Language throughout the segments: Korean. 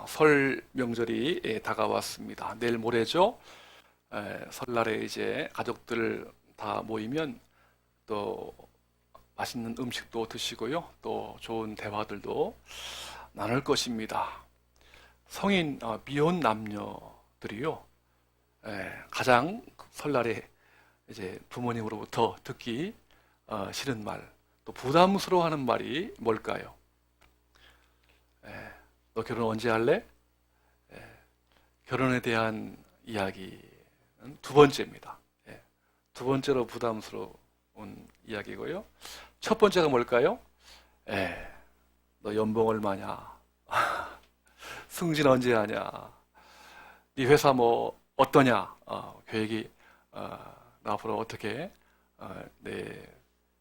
설 명절이 다가왔습니다. 내일 모레죠. 설날에 이제 가족들 다 모이면 또 맛있는 음식도 드시고요. 또 좋은 대화들도 나눌 것입니다. 성인 미혼 남녀들이요. 가장 설날에 이제 부모님으로부터 듣기 싫은 말, 또 부담스러워하는 말이 뭘까요? 너 결혼 언제 할래? 결혼에 대한 이야기는 두 번째입니다. 두 번째로 부담스러운 이야기고요. 첫 번째가 뭘까요? 너 연봉 얼마냐? 승진 언제 하냐? 네 회사 뭐 어떠냐? 계획이 앞으로 어떻게 내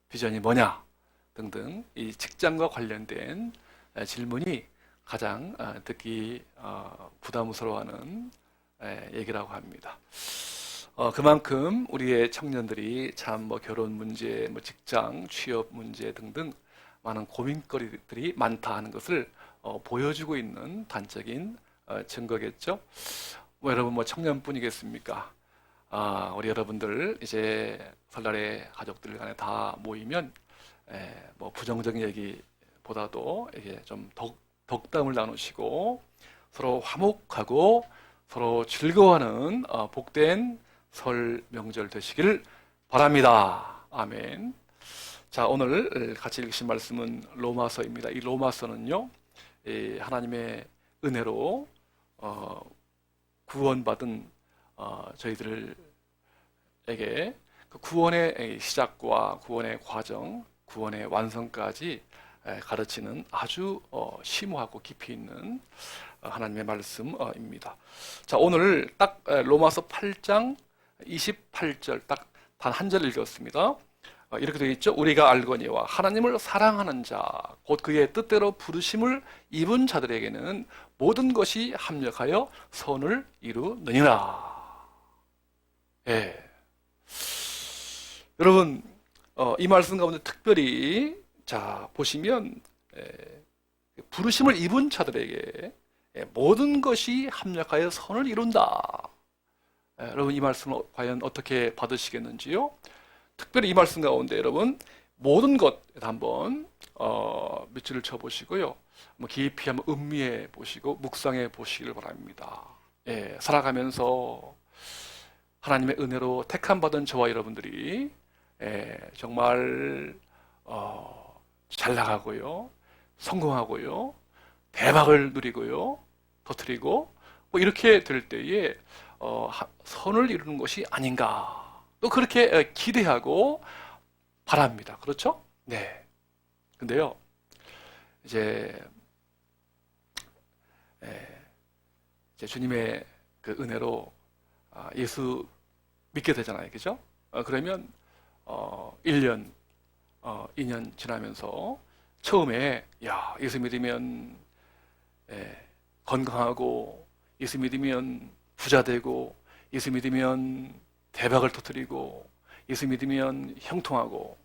비전이 뭐냐? 등등 이 직장과 관련된 질문이 가장 듣기 부담스러워하는 얘기라고 합니다. 그만큼 우리의 청년들이 참 뭐 결혼 문제, 뭐 직장, 취업 문제 등등 많은 고민거리들이 많다 하는 것을 보여주고 있는 단적인 증거겠죠. 뭐 여러분 뭐 청년뿐이겠습니까? 우리 여러분들 이제 설날에 가족들 간에 다 모이면 뭐 부정적인 얘기보다도 이게 좀 덕담을 나누시고 서로 화목하고 서로 즐거워하는 복된 설 명절 되시기를 바랍니다. 아멘. 자, 오늘 같이 읽으신 말씀은 로마서입니다. 이 로마서는요, 하나님의 은혜로 구원받은 저희들에게 그 구원의 시작과 구원의 과정, 구원의 완성까지 가르치는 아주 심오하고 깊이 있는 하나님의 말씀입니다. 자, 오늘 딱 로마서 8장 28절 딱 단 한 절 읽었습니다. 이렇게 되어 있죠. 우리가 알거니와 하나님을 사랑하는 자, 곧 그의 뜻대로 부르심을 입은 자들에게는 모든 것이 합력하여 선을 이루느니라. 여러분, 이 말씀 가운데 특별히 자 보시면 부르심을 입은 자들에게 모든 것이 합력하여 선을 이룬다. 여러분 이 말씀을 과연 어떻게 받으시겠는지요? 특별히 이 말씀 가운데 여러분 모든 것 한번 밑줄을 쳐 보시고요. 깊이 한번 음미해 보시고 묵상해 보시길 바랍니다. 살아가면서 하나님의 은혜로 택함 받은 저와 여러분들이 정말 잘 나가고요, 성공하고요, 대박을 누리고요, 터뜨리고 뭐 이렇게 될 때에 선을 이루는 것이 아닌가 또 그렇게 기대하고 바랍니다. 그렇죠? 네. 근데요, 이제 주님의 그 은혜로 예수 믿게 되잖아요. 그죠? 그러면 1년, 2년 지나면서 처음에 야, 예수 믿으면 건강하고 예수 믿으면 부자 되고 예수 믿으면 대박을 터뜨리고 예수 믿으면 형통하고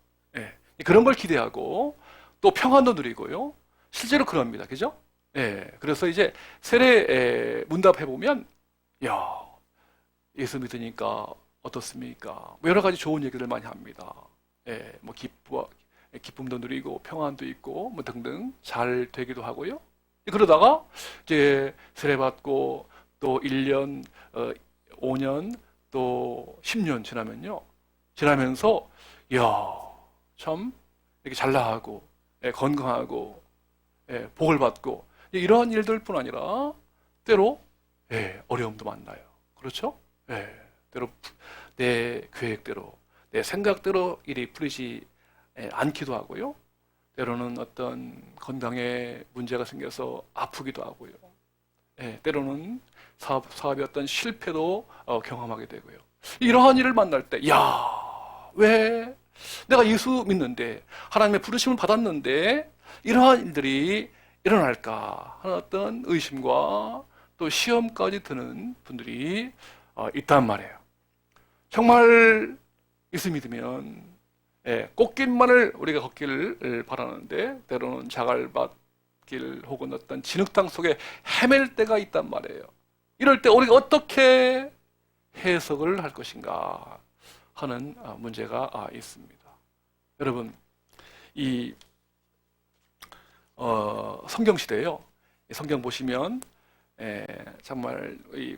그런 걸 기대하고 또 평안도 누리고요. 실제로 그럽니다. 그죠? 그래서 이제 세례 문답해 보면 야, 예수 믿으니까 어떻습니까? 뭐 여러 가지 좋은 얘기를 많이 합니다. 뭐 기쁨도 누리고 평안도 있고 뭐 등등 잘 되기도 하고요. 그러다가 이제 세례 받고 또 1년, 5년, 또 10년 지나면서 야, 참 이렇게 잘 나가고 건강하고 복을 받고 이러한 일들뿐 아니라 때로 어려움도 만나요. 그렇죠? 때로 내 계획대로 내 생각대로 일이 풀리지 않기도 하고요. 때로는 어떤 건강에 문제가 생겨서 아프기도 하고요. 때로는 사업의 어떤 실패도 경험하게 되고요. 이러한 일을 만날 때, 야, 왜 내가 예수 믿는데 하나님의 부르심을 받았는데 이러한 일들이 일어날까 하는 어떤 의심과 또 시험까지 드는 분들이 있단 말이에요. 정말 예수 믿으면 꽃길만을 우리가 걷기를 바라는데 때로는 자갈밭 길 혹은 어떤 진흙탕 속에 헤맬 때가 있단 말이에요. 이럴 때 우리가 어떻게 해석을 할 것인가 하는 문제가 있습니다. 여러분, 이 성경 시대에요. 성경 보시면 정말 이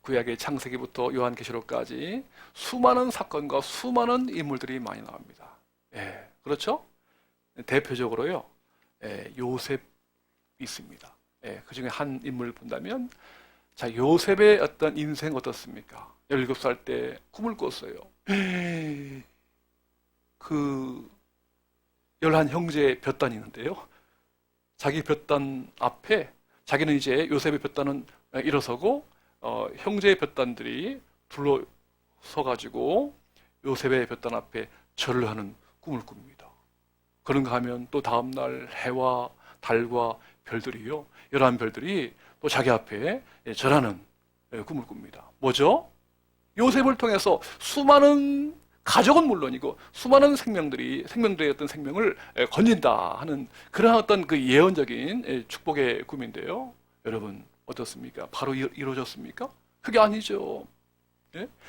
구약의 창세기부터 요한계시록까지 수많은 사건과 수많은 인물들이 많이 나옵니다. 그렇죠? 대표적으로요, 요셉이 있습니다. 그 중에 한 인물을 본다면, 자, 요셉의 어떤 인생 어떻습니까? 17살 때 꿈을 꿨어요. 그 11형제의 볕단이 있는데요. 자기 볕단 앞에, 자기는 이제 요셉의 볕단은 일어서고, 형제의 볕단들이 둘러서가지고 요셉의 볕단 앞에 절을 하는 꿈을 꿉니다. 그런가 하면 또 다음날 해와 달과 별들이요, 11별들이 또 자기 앞에 절하는 꿈을 꿉니다. 뭐죠? 요셉을 통해서 수많은 가족은 물론이고 수많은 생명들의 어떤 생명을 건진다 하는 그런 어떤 그 예언적인 축복의 꿈인데요. 여러분 어떻습니까? 바로 이루어졌습니까? 그게 아니죠.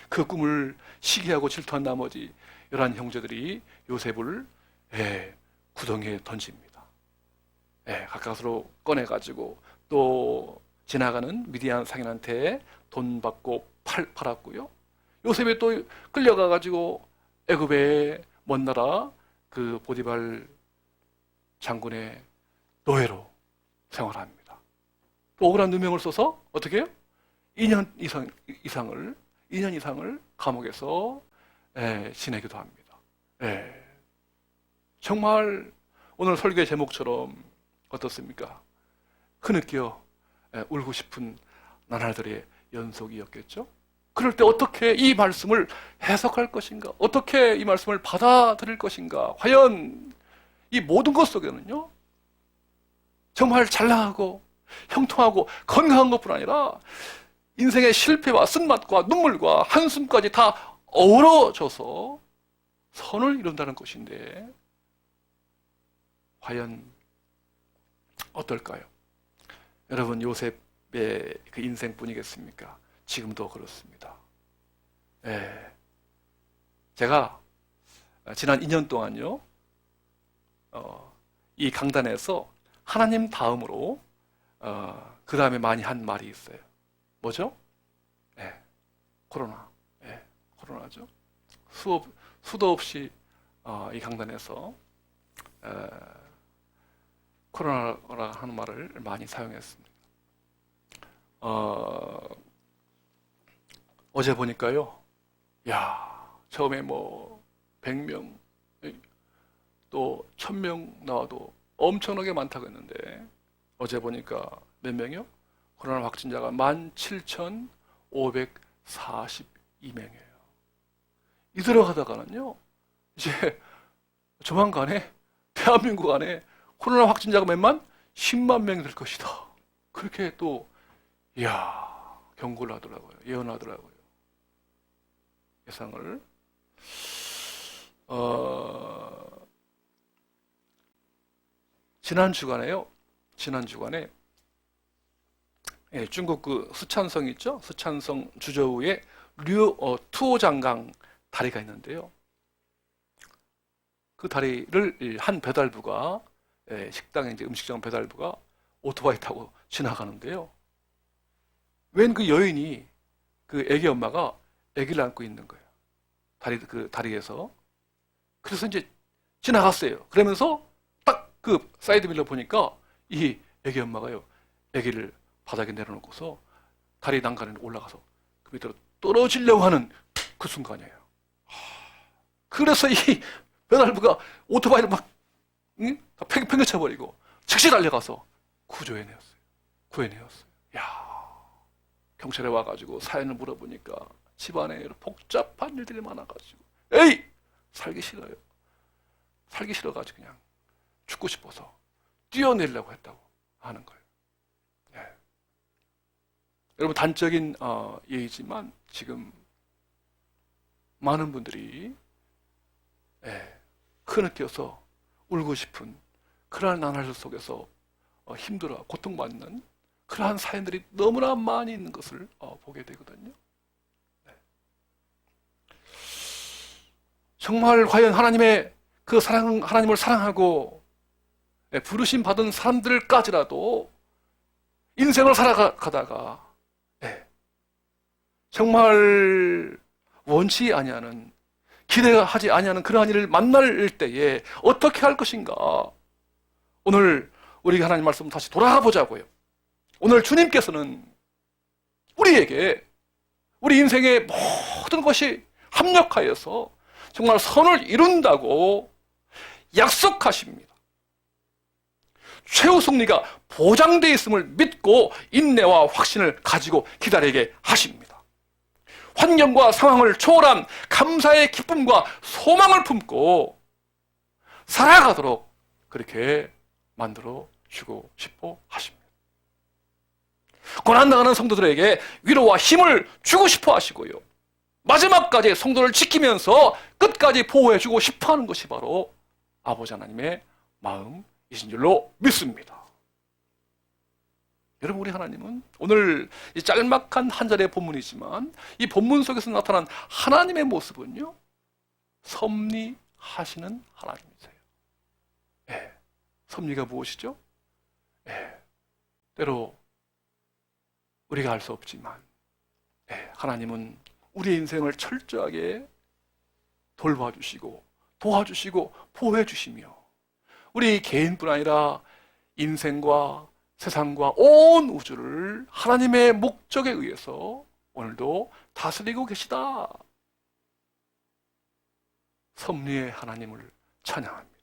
그 꿈을 시기하고 질투한 나머지 11형제들이 요셉을 구덩이에 던집니다. 가까스로 꺼내가지고 또 지나가는 미디안 상인한테 돈 받고 팔았고요. 요셉이 또 끌려가가지고 애굽의 먼 나라 그 보디발 장군의 노예로 생활합니다. 또 억울한 누명을 써서 어떻게 해요? 2년 이상을 감옥에서 지내기도 합니다. 정말 오늘 설교의 제목처럼 어떻습니까? 흐느껴 울고 싶은 나날들의 연속이었겠죠? 그럴 때 어떻게 이 말씀을 해석할 것인가? 어떻게 이 말씀을 받아들일 것인가? 과연 이 모든 것 속에는요, 정말 잘 나가고 형통하고 건강한 것뿐 아니라 인생의 실패와 쓴맛과 눈물과 한숨까지 다 어우러져서 선을 이룬다는 것인데 과연 어떨까요? 여러분, 요셉의 그 인생뿐이겠습니까? 지금도 그렇습니다. 제가 지난 2년 동안요, 이 강단에서 하나님 다음으로 그 다음에 많이 한 말이 있어요. 뭐죠? 코로나. 코로나죠. 수도 없이 이 강단에서 코로나라 하는 말을 많이 사용했습니다. 어제 보니까요, 처음에 뭐 100명, 또 1000명 나와도 엄청나게 많다고 했는데 어제 보니까 몇 명이요? 코로나 확진자가 17,542명이에요. 이대로 가다가는요, 이제 조만간에 대한민국 안에 코로나 확진자가 몇만? 10만 명이 될 것이다. 그렇게 또 경고를 하더라고요. 예언하더라고요. 예상을. 지난 주간에 중국 그 스촨성 있죠? 스촨성 주저우에 투오장강 다리가 있는데요. 그 다리를 한 배달부가 식당에 이제 음식점 배달부가 오토바이 타고 지나가는데요. 웬 그 여인이 그 애기 엄마가 애기를 안고 있는 거예요. 그 다리에서. 그래서 이제 지나갔어요. 그러면서 딱 그 사이드밀러 보니까 이 애기 엄마가요, 애기를 바닥에 내려놓고서 다리 난간에 올라가서 그 밑으로 떨어지려고 하는 그 순간이에요. 그래서 이 배달부가 오토바이를 막 다 팽개쳐버리고 즉시 달려가서 구해내었어요. 경찰에 와가지고 사연을 물어보니까 집안에 복잡한 일들이 많아가지고 살기 싫어요. 살기 싫어가지고 그냥 죽고 싶어서 뛰어내려고 했다고 하는 거예요. 여러분, 단적인 예이지만 지금 많은 분들이 흐느껴서 울고 싶은 그러한 나날 속에서 힘들어 고통받는 그러한 사연들이 너무나 많이 있는 것을 보게 되거든요. 네. 정말 과연 하나님의 그 하나님을 사랑하고 부르심 받은 사람들까지라도 인생을 살아가다가 정말 원치 아니하는, 기대하지 아니하는 그러한 일을 만날 때에 어떻게 할 것인가? 오늘 우리가 하나님 말씀 다시 돌아가 보자고요. 오늘 주님께서는 우리에게 우리 인생의 모든 것이 합력하여서 정말 선을 이룬다고 약속하십니다. 최후 승리가 보장되어 있음을 믿고 인내와 확신을 가지고 기다리게 하십니다. 환경과 상황을 초월한 감사의 기쁨과 소망을 품고 살아가도록 그렇게 만들어 주고 싶어 하십니다. 고난당하는 성도들에게 위로와 힘을 주고 싶어 하시고요. 마지막까지 성도를 지키면서 끝까지 보호해 주고 싶어 하는 것이 바로 아버지 하나님의 마음이신 줄로 믿습니다. 여러분, 우리 하나님은 오늘 이 짤막한 한 절의 본문이지만 이 본문 속에서 나타난 하나님의 모습은요, 섭리하시는 하나님이세요. 섭리가 무엇이죠? 때로 우리가 알 수 없지만 하나님은 우리의 인생을 철저하게 돌봐주시고 도와주시고 보호해 주시며 우리 개인뿐 아니라 인생과 세상과 온 우주를 하나님의 목적에 의해서 오늘도 다스리고 계시다. 섭리의 하나님을 찬양합니다.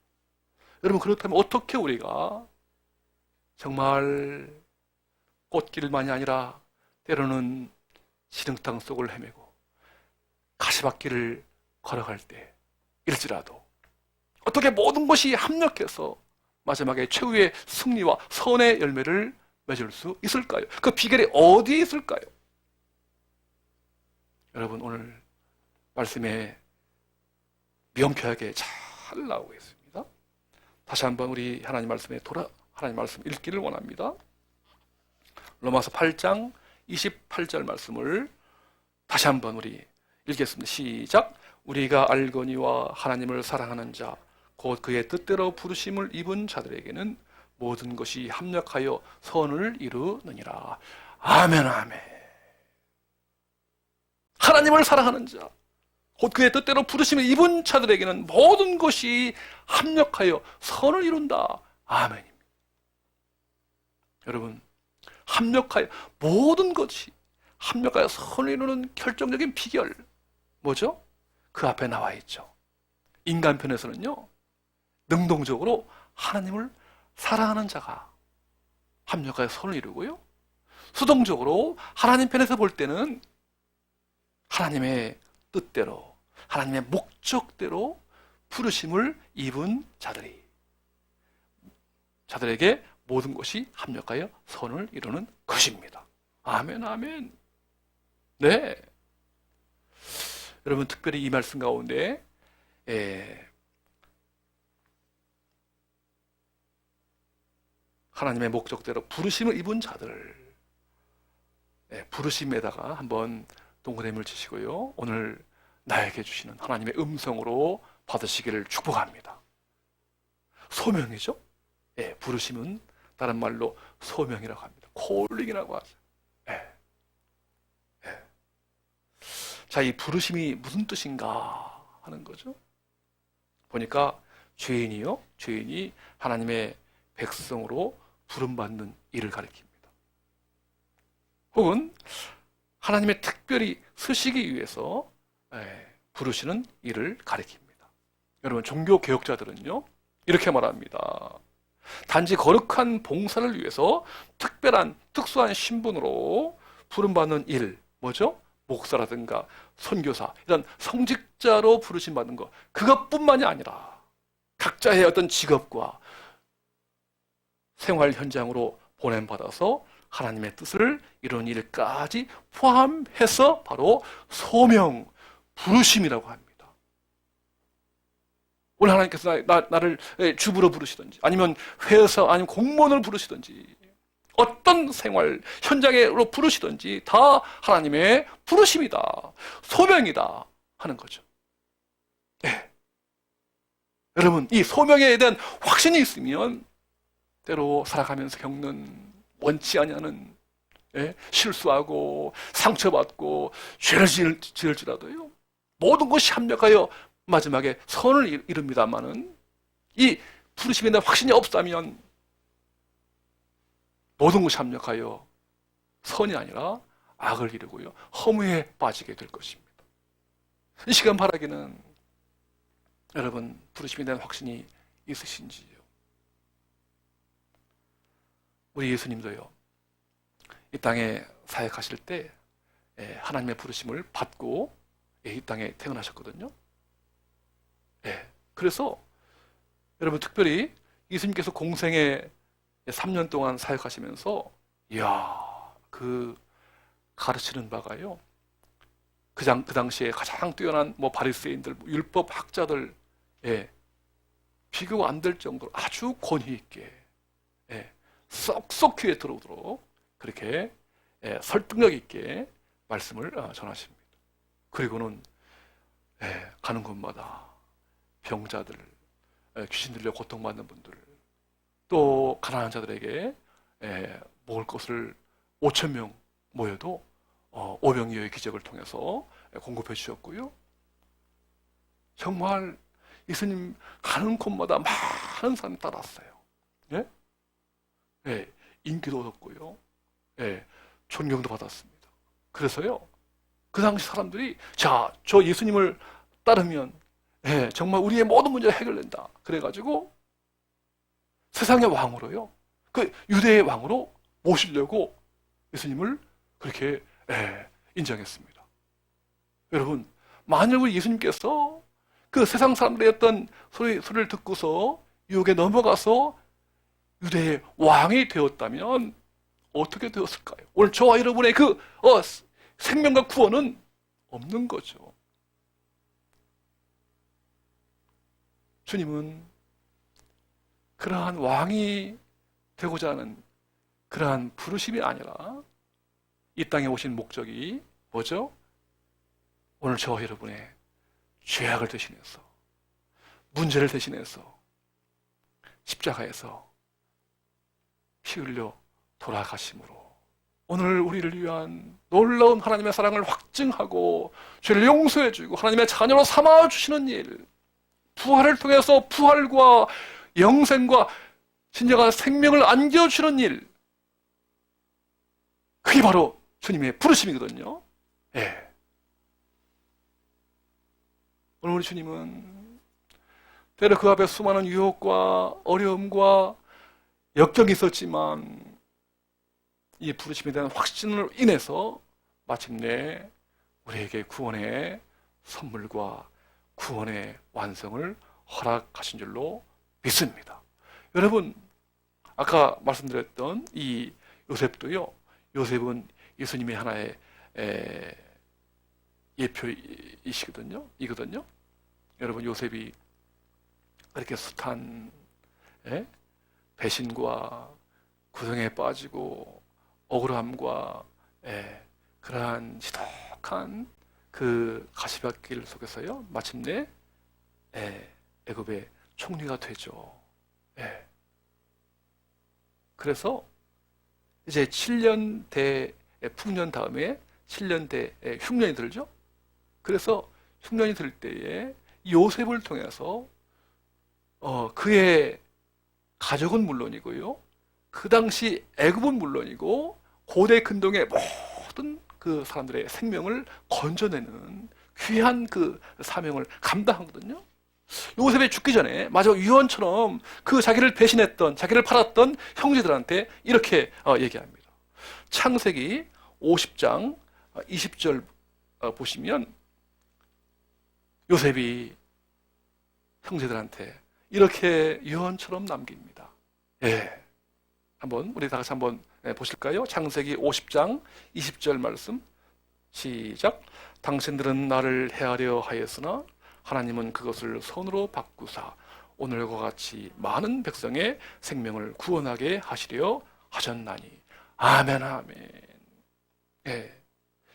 여러분, 그렇다면 어떻게 우리가 정말 꽃길만이 아니라 때로는 지렁땅 속을 헤매고 가시밭길을 걸어갈 때 일지라도 어떻게 모든 것이 합력해서 마지막에 최후의 승리와 선의 열매를 맺을 수 있을까요? 그 비결이 어디에 있을까요? 여러분, 오늘 말씀에 명쾌하게 잘 나오고 있습니다. 다시 한번 우리 하나님 말씀에 하나님 말씀 읽기를 원합니다. 로마서 8장 28절 말씀을 다시 한번 우리 읽겠습니다. 시작. 우리가 알거니와 하나님을 사랑하는 자 곧 그의 뜻대로 부르심을 입은 자들에게는 모든 것이 합력하여 선을 이루느니라. 아멘, 아멘. 하나님을 사랑하는 자 곧 그의 뜻대로 부르심을 입은 자들에게는 모든 것이 합력하여 선을 이룬다. 아멘입니다. 여러분, 합력하여 모든 것이 합력하여 선을 이루는 결정적인 비결 뭐죠? 그 앞에 나와 있죠. 인간 편에서는요, 능동적으로 하나님을 사랑하는 자가 합력하여 선을 이루고요, 수동적으로 하나님 편에서 볼 때는 하나님의 뜻대로 하나님의 목적대로 부르심을 입은 자들에게 모든 것이 합력하여 선을 이루는 것입니다. 아멘, 아멘. 네. 여러분, 특별히 이 말씀 가운데 하나님의 목적대로 부르심을 입은 자들, 부르심에다가 한번 동그라미를 치시고요, 오늘 나에게 주시는 하나님의 음성으로 받으시기를 축복합니다. 소명이죠. 부르심은 다른 말로 소명이라고 합니다. 콜링이라고 하죠. 자, 이 부르심이 무슨 뜻인가 하는 거죠. 보니까 죄인이 하나님의 백성으로 부름받는 일을 가리킵니다. 혹은 하나님의 특별히 쓰시기 위해서 부르시는 일을 가리킵니다. 여러분, 종교 개혁자들은요, 이렇게 말합니다. 단지 거룩한 봉사를 위해서 특수한 신분으로 부름받는 일, 뭐죠? 목사라든가 선교사, 이런 성직자로 부르심 받는 것, 그것뿐만이 아니라 각자의 어떤 직업과 생활 현장으로 보냄받아서 하나님의 뜻을 이루는 일까지 포함해서 바로 소명, 부르심이라고 합니다. 오늘 하나님께서 나를 주부로 부르시든지 아니면 회사 아니면 공무원을 부르시든지 어떤 생활 현장으로 부르시든지 다 하나님의 부르심이다, 소명이다 하는 거죠. 네. 여러분, 이 소명에 대한 확신이 있으면 때로 살아가면서 겪는 원치 아니하는 실수하고 상처받고 죄를 지을지라도요 모든 것이 합력하여 마지막에 선을 이룹니다마는 이 부르심에 대한 확신이 없다면 모든 것이 합력하여 선이 아니라 악을 이루고요 허무에 빠지게 될 것입니다. 이 시간 바라기는 여러분 부르심에 대한 확신이 있으신지요? 우리 예수님도요 이 땅에 사역하실 때 하나님의 부르심을 받고 이 땅에 태어나셨거든요. 그래서 여러분 특별히 예수님께서 공생에 3년 동안 사역하시면서 이야 그 가르치는 바가요 그 당시에 가장 뛰어난 바리새인들 율법 학자들 비교가 안 될 정도로 아주 권위 있게 쏙쏙 귀에 들어오도록 그렇게 설득력 있게 말씀을 전하십니다. 그리고는 가는 곳마다 병자들, 귀신 들려 고통받는 분들, 또 가난한 자들에게 먹을 것을 5,000명 모여도 오병이어의 기적을 통해서 공급해 주셨고요. 정말 예수님 가는 곳마다 많은 사람이 따랐어요. 인기도 얻었고요. 존경도 받았습니다. 그래서요, 그 당시 사람들이 자, 저 예수님을 따르면 정말 우리의 모든 문제가 해결된다. 그래가지고 세상의 왕으로요, 그 유대의 왕으로 모시려고 예수님을 그렇게 인정했습니다. 여러분, 만일 우리 예수님께서 그 세상 사람들의 어떤 소리를 듣고서 유혹에 넘어가서 유대의 왕이 되었다면 어떻게 되었을까요? 오늘 저와 여러분의 그 생명과 구원은 없는 거죠. 주님은 그러한 왕이 되고자 하는 그러한 부르심이 아니라 이 땅에 오신 목적이 뭐죠? 오늘 저와 여러분의 죄악을 대신해서 문제를 대신해서 십자가에서 피 흘려 돌아가심으로 오늘 우리를 위한 놀라운 하나님의 사랑을 확증하고 죄를 용서해주고 하나님의 자녀로 삼아주시는 일, 부활을 통해서 부활과 영생과 신령한 생명을 안겨주시는 일, 그게 바로 주님의 부르심이거든요. 오늘 우리 주님은 때로 그 앞에 수많은 유혹과 어려움과 역경이 있었지만 이 부르심에 대한 확신으로 인해서 마침내 우리에게 구원의 선물과 구원의 완성을 허락하신 줄로 믿습니다. 여러분, 아까 말씀드렸던 이 요셉도요, 요셉은 예수님의 하나의 예표이시거든요. 이거든요. 여러분, 요셉이 이렇게 숱한 배신과 구성에 빠지고 억울함과 그러한 지독한 그 가시밭길 속에서요 마침내 애굽의 총리가 되죠. 그래서 이제 7년 대 풍년 다음에 7년 대 흉년이 들죠. 그래서 흉년이 들 때에 요셉을 통해서 그의 가족은 물론이고요, 그 당시 애굽은 물론이고 고대 근동의 모든 그 사람들의 생명을 건져내는 귀한 그 사명을 감당하거든요. 요셉이 죽기 전에 마저 유언처럼 그 자기를 배신했던, 자기를 팔았던 형제들한테 이렇게 얘기합니다. 창세기 50장 20절 보시면 요셉이 형제들한테 이렇게 유언처럼 남깁니다. 한번 우리 다 같이 한번 보실까요? 창세기 50장 20절 말씀 시작. 당신들은 나를 해하려 하였으나 하나님은 그것을 손으로 바꾸사 오늘과 같이 많은 백성의 생명을 구원하게 하시려 하셨나니. 아멘, 아멘. 예.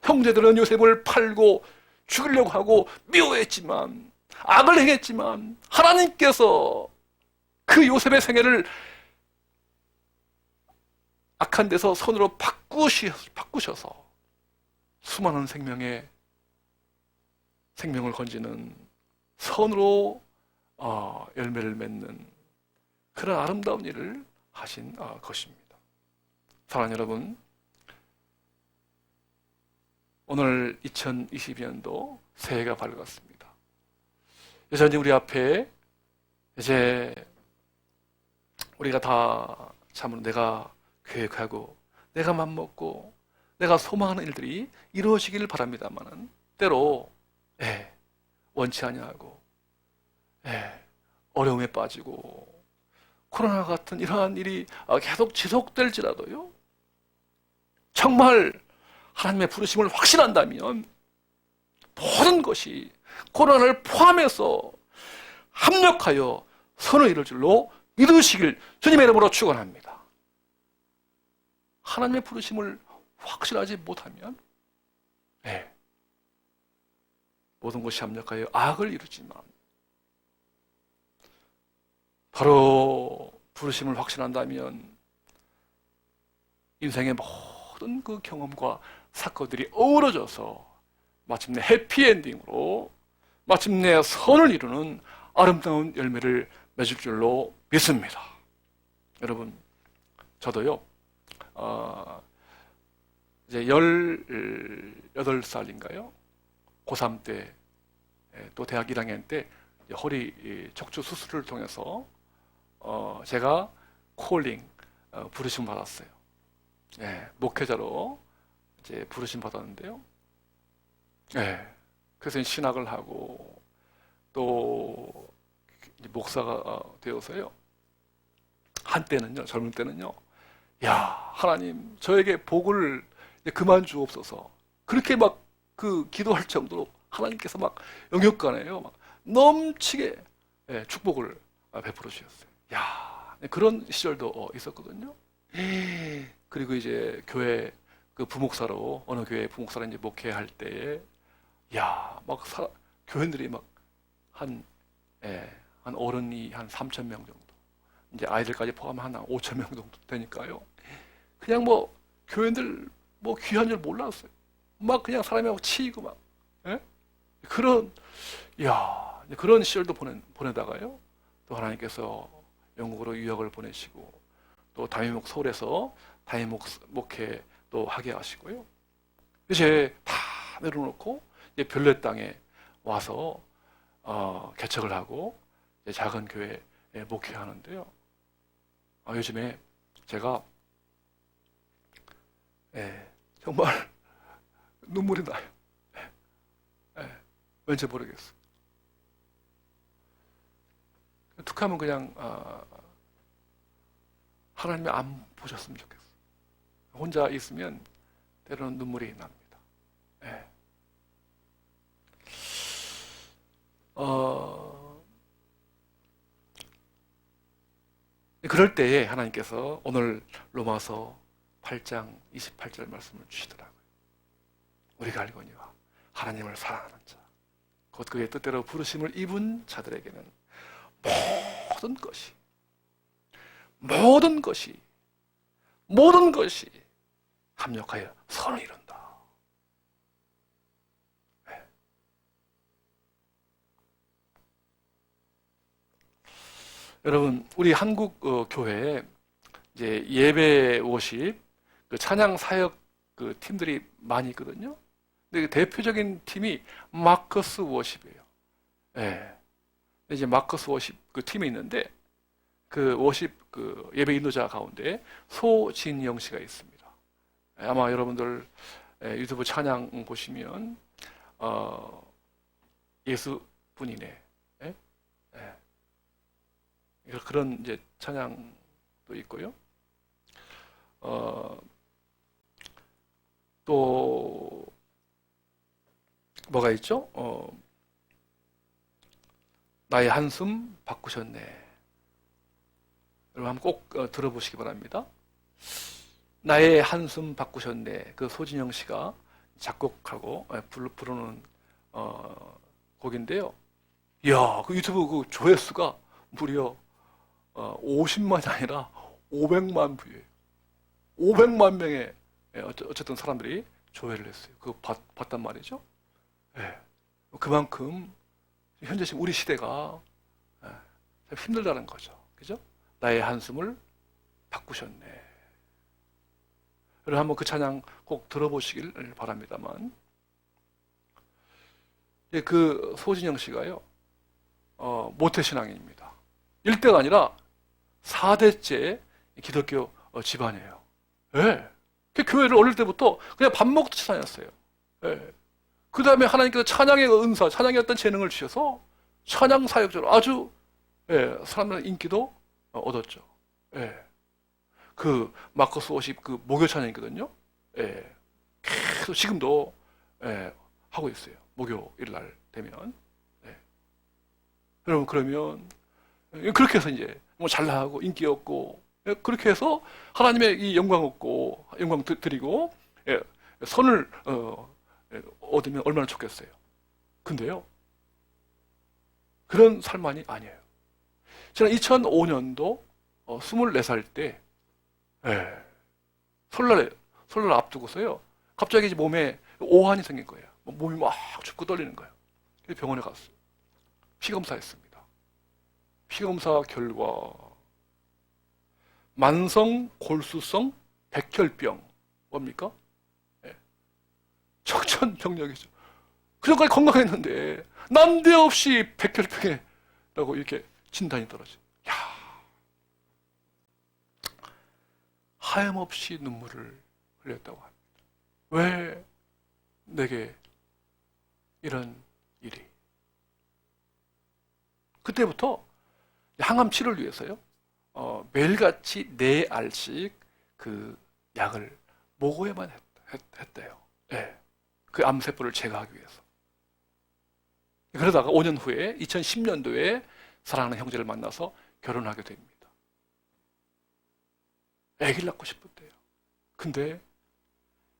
형제들은 요셉을 팔고 죽이려고 하고 미워했지만, 악을 행했지만 하나님께서 그 요셉의 생애를 악한 데서 손으로 바꾸셔서 수많은 생명을 건지는 선으로 열매를 맺는 그런 아름다운 일을 하신 것입니다. 사랑하는 여러분, 오늘 2022년도 새해가 밝았습니다. 여전히 우리 앞에 이제 우리가 다 참으로 내가 계획하고 내가 맘먹고 내가 소망하는 일들이 이루어지기를 바랍니다만은 때로 원치 아니하고 어려움에 빠지고 코로나 같은 이러한 일이 계속 지속될지라도요, 정말 하나님의 부르심을 확신한다면 모든 것이 코로나를 포함해서 합력하여 선을 이룰 줄로 믿으시길 주님의 이름으로 축원합니다. 하나님의 부르심을 확실하지 못하면 모든 것이 합력하여 악을 이루지만, 바로 부르심을 확신한다면 인생의 모든 그 경험과 사건들이 어우러져서 마침내 해피엔딩으로 마침내 선을 이루는 아름다운 열매를 맺을 줄로 믿습니다. 여러분, 저도요 이제 18살인가요? 고3 때, 또 대학 1학년 때 허리 척추 수술을 통해서 제가 콜링 부르심 받았어요. 목회자로 이제 부르심 받았는데요. 그래서 신학을 하고 또 목사가 되어서요. 한때는요, 젊은 때는요, 야, 하나님 저에게 복을 그만 주옵소서, 그렇게 막 그 기도할 정도로 하나님께서 막 영역간에요 막 넘치게 축복을 베풀어 주셨어요. 야, 그런 시절도 있었거든요. 그리고 이제 교회 그 부목사로, 어느 교회 부목사로 이제 목회할 때에 막 교인들이 막 한 어른이 한 3,000명 정도, 이제 아이들까지 포함한 한 5,000명 정도 되니까요. 그냥 뭐 교인들 뭐 귀한 줄 몰랐어요. 막 그냥 사람하고 치이고 막 그런 그런 시절도 보내다가요. 또 하나님께서 영국으로 유학을 보내시고 또 다미목 서울에서 다미목 목회 또 하게 하시고요. 이제 다 내려놓고 이제 별내 땅에 와서 개척을 하고 이제 작은 교회 목회하는데요. 요즘에 제가 정말 눈물이 나요. 왠지 모르겠어요. 툭하면 그냥 하나님이 안 보셨으면 좋겠어요. 혼자 있으면 때로는 눈물이 납니다. 그럴 때에 하나님께서 오늘 로마서 8장 28절 말씀을 주시더라고요. 우리가 알거니와 하나님을 사랑하는 자, 곧 그의 뜻대로 부르심을 입은 자들에게는 모든 것이 합력하여 선을 이룬다. 여러분, 우리 한국 교회에 이제 예배 워십, 그 찬양 사역 그 팀들이 많이 있거든요. 근데 대표적인 팀이 마커스 워십이에요. 이제 마커스 워십 그 팀이 있는데, 그 워십 그 예배 인도자 가운데 소진영 씨가 있습니다. 아마 여러분들 유튜브 찬양 보시면 예수 분이네. 그런 이제 찬양도 있고요. 또 뭐가 있죠? 나의 한숨 바꾸셨네. 여러분 한번 꼭 들어보시기 바랍니다. 나의 한숨 바꾸셨네. 그 소진영 씨가 작곡하고 부르는 곡인데요. 이야, 그 유튜브 그 조회수가 무려 50만이 아니라 500만 뷰예요. 500만 명의 어쨌든 사람들이 조회를 했어요. 그거 봤단 말이죠. 예. 그만큼 현재 지금 우리 시대가 참 힘들다는 거죠. 그죠? 나의 한숨을 바꾸셨네. 여러분 한번 그 찬양 꼭 들어보시길 바랍니다만, 그 소진영 씨가요, 모태신앙인입니다. 1대가 아니라 4대째 기독교 집안이에요. 예. 그 교회를 어릴 때부터 그냥 밥 먹듯이 다녔어요. 예. 그 다음에 하나님께서 찬양의 은사, 찬양의 어떤 재능을 주셔서 찬양 사역자로 아주 사람들의 인기도 얻었죠. 예. 그 마커스 50 그 목요 찬양이거든요. 예. 계속 지금도 하고 있어요. 목요일 날 되면. 예. 여러분 그러면 그렇게 해서 이제 뭐 잘 나가고 인기 얻고 그렇게 해서 하나님의 이 영광 얻고 영광 드리고 선을 얻으면 얼마나 좋겠어요. 근데요, 그런 삶만이 아니에요. 저는 2005년도 24살 때 설날 앞두고서요, 갑자기 이제 몸에 오한이 생긴 거예요. 몸이 막 춥고 떨리는 거예요. 그래서 병원에 갔어요. 피검사했습니다. 피검사 결과 만성 골수성 백혈병. 뭡니까? 청천벽력이죠. 그전까지 건강했는데 난데없이 백혈병이라고 이렇게 진단이 떨어져요. 야, 하염없이 눈물을 흘렸다고 합니다. 왜 내게 이런 일이? 그때부터 항암 치료를 위해서요, 매일같이 4알씩 그 약을 먹어야만 했대요. 네. 그 암세포를 제거하기 위해서. 그러다가 5년 후에 2010년도에 사랑하는 형제를 만나서 결혼하게 됩니다. 아기를 낳고 싶었대요. 근데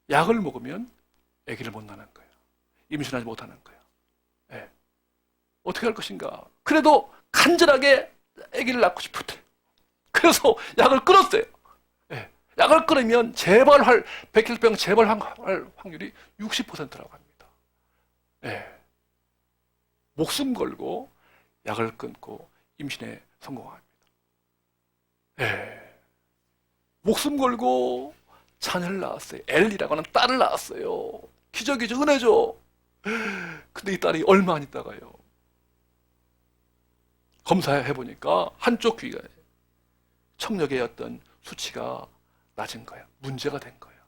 약을 먹으면 아기를 못 낳는 거예요. 임신하지 못하는 거예요. 네. 어떻게 할 것인가? 그래도 간절하게 아기를 낳고 싶었대요. 그래서 약을 끊었어요. 네. 약을 끊으면 백혈병 재발할 확률이 60%라고 합니다. 네. 목숨 걸고 약을 끊고 임신에 성공합니다. 네. 목숨 걸고 자녀를 낳았어요. 엘리라고 하는 딸을 낳았어요. 기적이죠, 은혜죠. 근데 이 딸이 얼마 안 있다가요, 검사해보니까 한쪽 귀가 청력의 어떤 수치가 낮은 거예요. 문제가 된 거예요.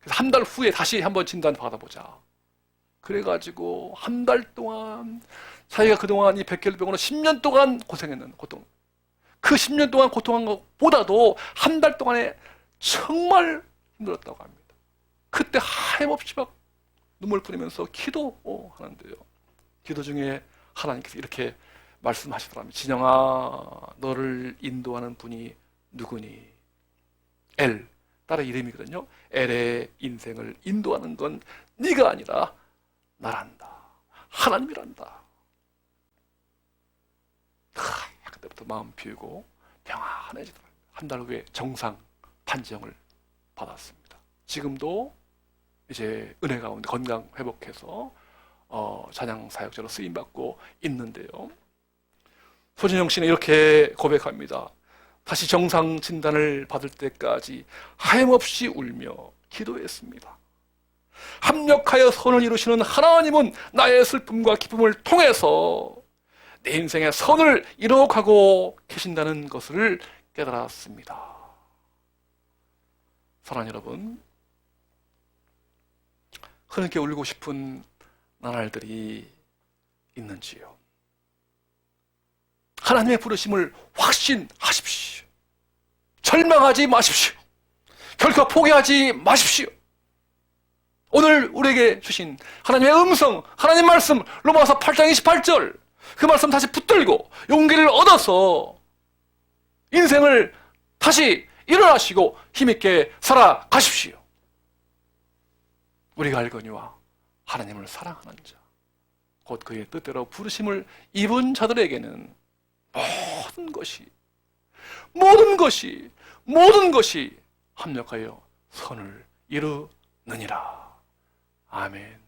그래서 한 달 후에 다시 한번 진단 받아보자. 그래가지고 한 달 동안 자기가 그동안 이 백혈병으로 10년 동안 고생했는 고통, 그 10년 동안 고통한 것보다도 한 달 동안에 정말 힘들었다고 합니다. 그때 하염없이 막 눈물 뿌리면서 기도하는데요, 기도 중에 하나님께서 이렇게 말씀하시더랍니다. 진영아, 너를 인도하는 분이 누구니? 엘, 딸의 이름이거든요. 엘의 인생을 인도하는 건 네가 아니라 나란다. 하나님이란다. 그때부터 마음 비우고 평안해지더랍니다. 한 달 후에 정상 판정을 받았습니다. 지금도 이제 은혜 가운데 건강 회복해서 찬양 사역자로 쓰임 받고 있는데요. 소진영 씨는 이렇게 고백합니다. 다시 정상 진단을 받을 때까지 하염없이 울며 기도했습니다. 합력하여 선을 이루시는 하나님은 나의 슬픔과 기쁨을 통해서 내 인생의 선을 이루어가고 계신다는 것을 깨달았습니다. 사랑하는 여러분, 그렇게 울고 싶은 나날들이 있는지요? 하나님의 부르심을 확신하십시오. 절망하지 마십시오. 결코 포기하지 마십시오. 오늘 우리에게 주신 하나님의 음성, 하나님 말씀, 로마서 8장 28절, 그 말씀 다시 붙들고 용기를 얻어서 인생을 다시 일어나시고 힘있게 살아가십시오. 우리가 알거니와 하나님을 사랑하는 자, 곧 그의 뜻대로 부르심을 입은 자들에게는 모든 것이 합력하여 선을 이루느니라. 아멘.